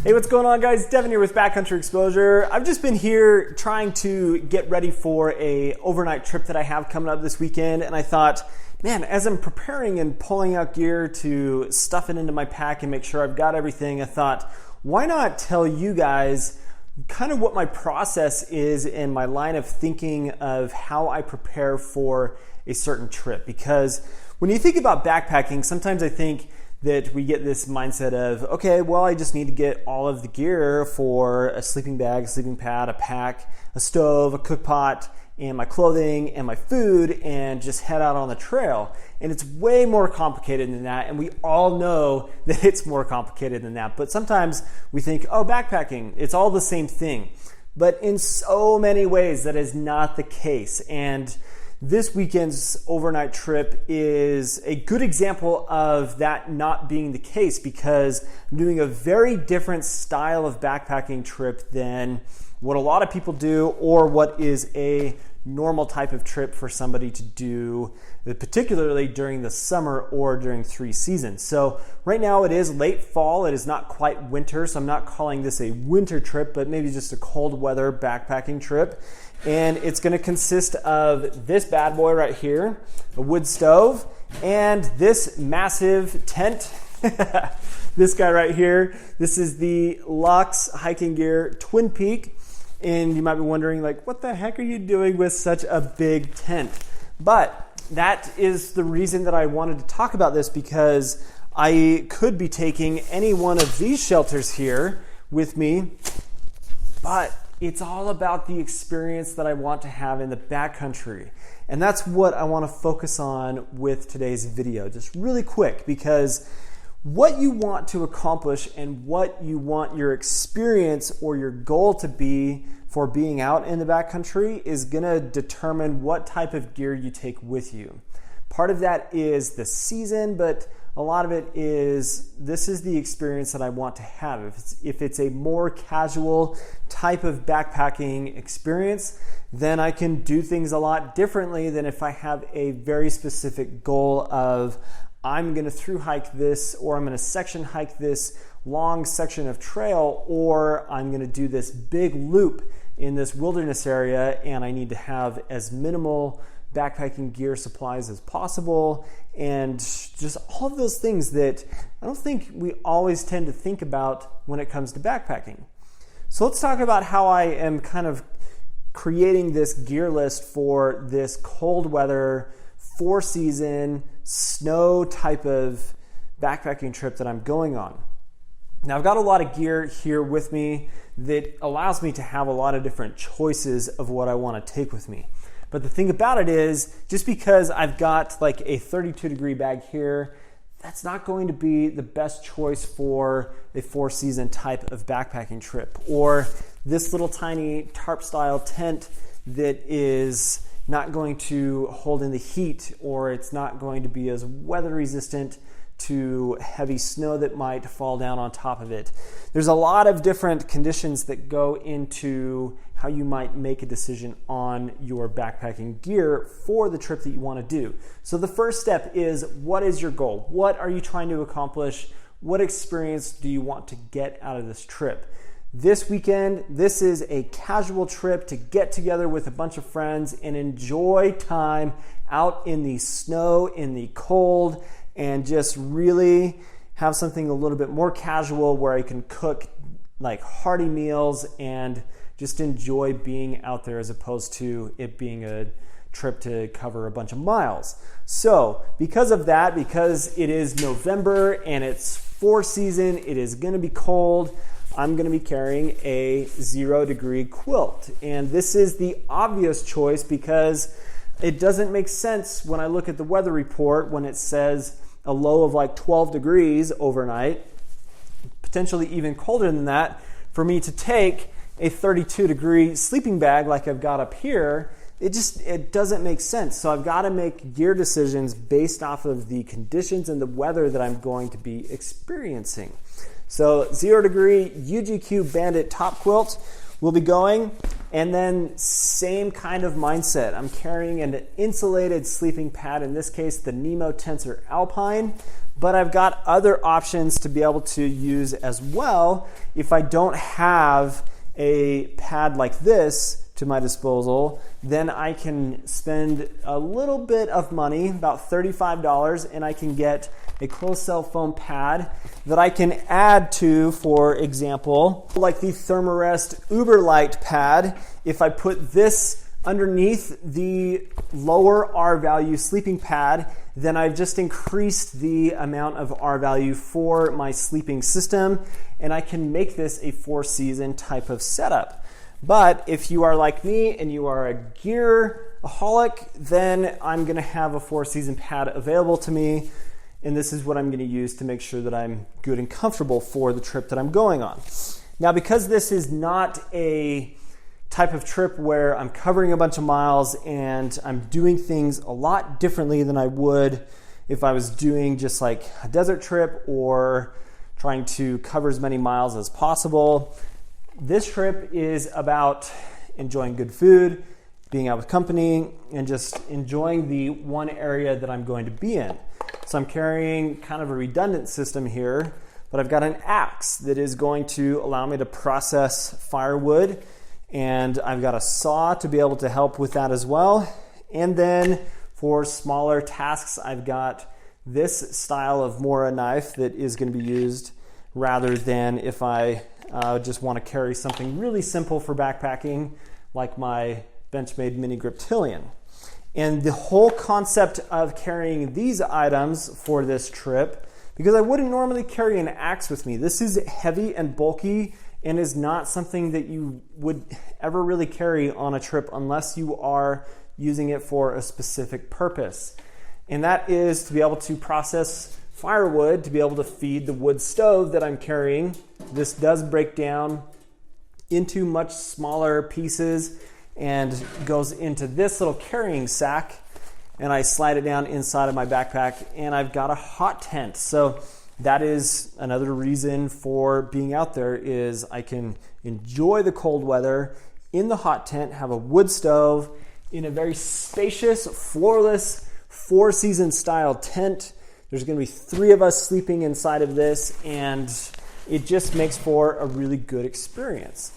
Hey, what's going on, guys? Devin here with Backcountry Exposure. I've just been here trying to get ready for a overnight trip that I have coming up this weekend, and I thought, man, as I'm preparing and pulling out gear to stuff it into my pack and make sure I've got everything, I thought, why not tell you guys kind of what my process is in my line of thinking of how I prepare for a certain trip. Because when you think about backpacking, sometimes I think that we get this mindset of, okay, well, I just need to get all of the gear for a sleeping bag, a sleeping pad, a pack, a stove, a cook pot, and my clothing and my food, and just head out on the trail. And it's way more complicated than that, and we all know that it's more complicated than that. But sometimes we think, oh, backpacking, it's all the same thing. But in so many ways, that is not the case. And this weekend's overnight trip is a good example of that not being the case, because I'm doing a very different style of backpacking trip than what a lot of people do, or what is a normal type of trip for somebody to do, particularly during the summer or during 3 seasons. So right now it is late fall. It is not quite winter, so I'm not calling this a winter trip, but maybe just a cold weather backpacking trip. And it's going to consist of this bad boy right here, a wood stove, and this massive tent. This guy right here. This is the Luxe Hiking Gear Twin Peak. And you might be wondering, like, what the heck are you doing with such a big tent? But that is the reason that I wanted to talk about this, because I could be taking any one of these shelters here with me, but it's all about the experience that I want to have in the backcountry. And that's what I want to focus on with today's video, just really quick, because what you want to accomplish and what you want your experience or your goal to be for being out in the backcountry is going to determine what type of gear you take with you. Part of that is the season, but a lot of it is, this is the experience that I want to have. If it's a more casual type of backpacking experience, then I can do things a lot differently than if I have a very specific goal of, I'm going to through hike this, or I'm going to section hike this long section of trail, or I'm going to do this big loop in this wilderness area, and I need to have as minimal backpacking gear supplies as possible, and just all of those things that I don't think we always tend to think about when it comes to backpacking. So let's talk about how I am kind of creating this gear list for this cold weather, 4-season, snow type of backpacking trip that I'm going on. Now, I've got a lot of gear here with me that allows me to have a lot of different choices of what I want to take with me. But the thing about it is, just because I've got like a 32-degree bag here, that's not going to be the best choice for a 4-season type of backpacking trip. Or this little tiny tarp-style tent that is not going to hold in the heat, or it's not going to be as weather resistant to heavy snow that might fall down on top of it. There's a lot of different conditions that go into how you might make a decision on your backpacking gear for the trip that you want to do. So the first step is, what is your goal? What are you trying to accomplish? What experience do you want to get out of this trip? This weekend, this is a casual trip to get together with a bunch of friends and enjoy time out in the snow, in the cold, and just really have something a little bit more casual where I can cook like hearty meals and just enjoy being out there, as opposed to it being a trip to cover a bunch of miles. So because of that, because it is November and it's 4-season, it is going to be cold, I'm going to be carrying a 0-degree quilt. And this is the obvious choice, because it doesn't make sense when I look at the weather report when it says a low of like 12 degrees overnight, potentially even colder than that, for me to take a 32-degree sleeping bag like I've got up here. It doesn't make sense. So I've got to make gear decisions based off of the conditions and the weather that I'm going to be experiencing. So 0-degree UGQ Bandit top quilt. will be going. And then same kind of mindset. I'm carrying an insulated sleeping pad, in this case the Nemo Tensor Alpine, but I've got other options to be able to use as well if I don't have a pad like this to my disposal. Then I can spend a little bit of money, about $35, and I can get a closed cell foam pad that I can add to, for example, like the Thermarest Uberlight pad. If I put this underneath the lower R value sleeping pad, then I've just increased the amount of R value for my sleeping system, and I can make this a 4-season type of setup. But if you are like me and you are a gear-aholic, then I'm going to have a 4-season pad available to me, and this is what I'm going to use to make sure that I'm good and comfortable for the trip that I'm going on. Now, because this is not a type of trip where I'm covering a bunch of miles and I'm doing things a lot differently than I would if I was doing just like a desert trip or trying to cover as many miles as possible, this trip is about enjoying good food, being out with company, and just enjoying the one area that I'm going to be in. So I'm carrying kind of a redundant system here, but I've got an axe that is going to allow me to process firewood, and I've got a saw to be able to help with that as well. And then for smaller tasks, I've got this style of Mora knife that is going to be used rather than if I just want to carry something really simple for backpacking, like my Benchmade Mini Griptilian. And the whole concept of carrying these items for this trip, because I wouldn't normally carry an axe with me. This is heavy and bulky and is not something that you would ever really carry on a trip unless you are using it for a specific purpose. And that is to be able to process firewood, to be able to feed the wood stove that I'm carrying. This does break down into much smaller pieces and goes into this little carrying sack, and I slide it down inside of my backpack, and I've got a hot tent. So that is another reason for being out there, is I can enjoy the cold weather in the hot tent, have a wood stove in a very spacious, floorless, 4-season style tent. There's going to be 3 of us sleeping inside of this, and it just makes for a really good experience.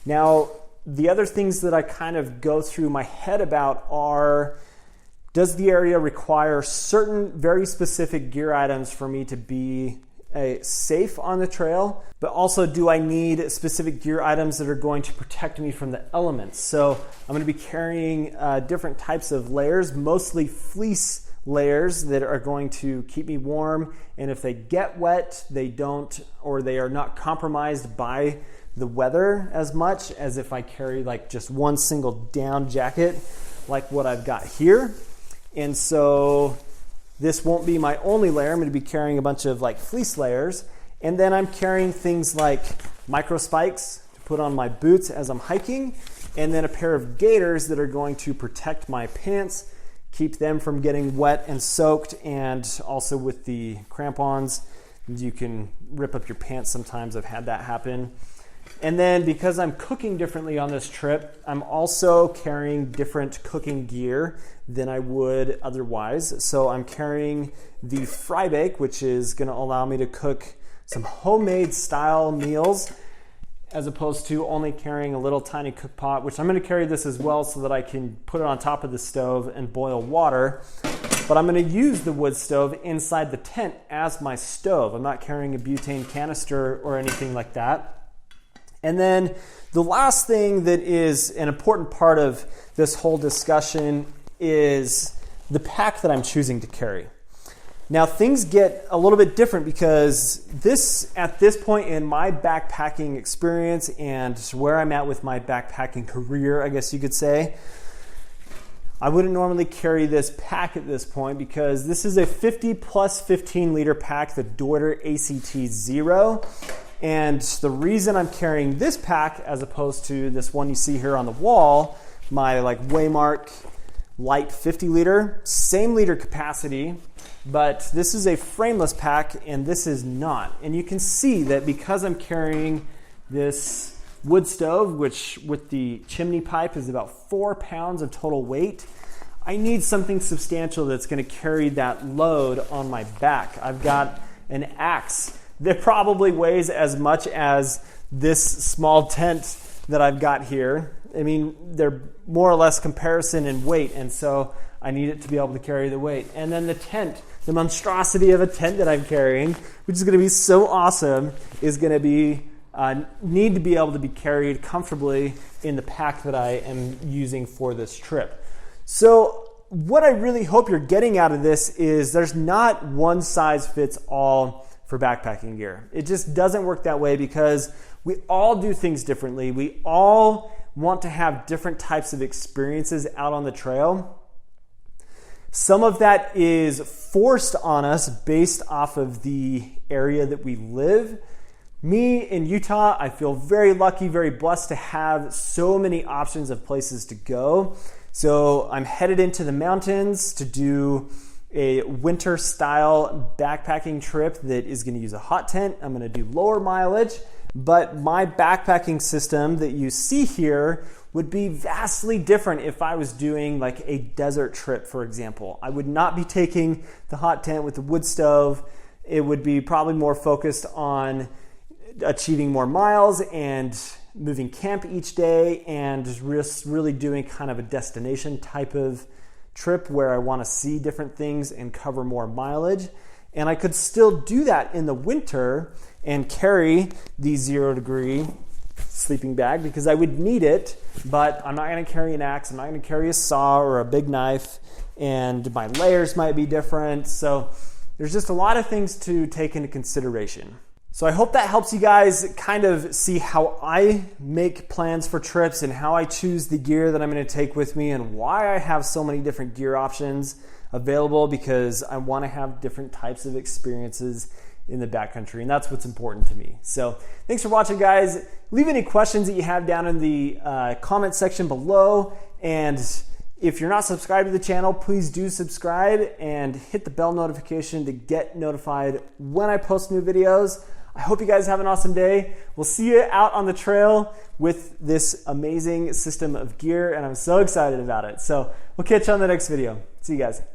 Now, the other things that I kind of go through my head about are, does the area require certain very specific gear items for me to be safe on the trail? But also, do I need specific gear items that are going to protect me from the elements? So I'm going to be carrying different types of layers, mostly fleece layers that are going to keep me warm. And if they get wet, they don't, or they are not compromised by the weather as much as if I carry like just one single down jacket like what I've got here. And so this won't be my only layer. I'm going to be carrying a bunch of like fleece layers. And then I'm carrying things like micro spikes to put on my boots as I'm hiking, and then a pair of gaiters that are going to protect my pants, keep them from getting wet and soaked. And also with the crampons, you can rip up your pants sometimes. I've had that happen. And then because I'm cooking differently on this trip, I'm also carrying different cooking gear than I would otherwise. So I'm carrying the Frybake, which is going to allow me to cook some homemade style meals, as opposed to only carrying a little tiny cook pot, which I'm going to carry this as well so that I can put it on top of the stove and boil water. But I'm going to use the wood stove inside the tent as my stove. I'm not carrying a butane canister or anything like that. And then the last thing that is an important part of this whole discussion is the pack that I'm choosing to carry. Now, things get a little bit different because at this point in my backpacking experience and where I'm at with my backpacking career, I guess you could say, I wouldn't normally carry this pack at this point because this is a 50 plus 15 liter pack, the Deuter ACT Zero. And the reason I'm carrying this pack as opposed to this one you see here on the wall, my like Waymark light 50 liter, same liter capacity, but this is a frameless pack and this is not. And you can see that because I'm carrying this wood stove, which with the chimney pipe is about 4 pounds of total weight. I need something substantial that's going to carry that load on my back. I've got an axe that probably weighs as much as this small tent that I've got here. I mean, they're more or less comparison in weight, and so I need it to be able to carry the weight. And then the tent, the monstrosity of a tent that I'm carrying, which is going to be so awesome, is going to be need to be able to be carried comfortably in the pack that I am using for this trip. So what I really hope you're getting out of this is there's not one size fits all for backpacking gear. It just doesn't work that way because we all do things differently. We all want to have different types of experiences out on the trail. Some of that is forced on us based off of the area that we live. Me in Utah, I feel very lucky, very blessed to have so many options of places to go. So I'm headed into the mountains to do a winter style backpacking trip that is going to use a hot tent. I'm going to do lower mileage, but my backpacking system that you see here would be vastly different if I was doing like a desert trip, for example. I would not be taking the hot tent with the wood stove. It would be probably more focused on achieving more miles and moving camp each day and just really doing kind of a destination type of trip where I want to see different things and cover more mileage. And I could still do that in the winter and carry the 0 degree sleeping bag because I would need it, but I'm not going to carry an axe, I'm not going to carry a saw or a big knife, and my layers might be different. So there's just a lot of things to take into consideration. So I hope that helps you guys kind of see how I make plans for trips and how I choose the gear that I'm going to take with me and why I have so many different gear options available, because I want to have different types of experiences in the backcountry, and that's what's important to me. So thanks for watching, guys. Leave any questions that you have down in the comment section below, and if you're not subscribed to the channel, please do subscribe and hit the bell notification to get notified when I post new videos. I hope you guys have an awesome day. We'll see you out on the trail with this amazing system of gear, and I'm so excited about it. So we'll catch you on the next video. See you guys.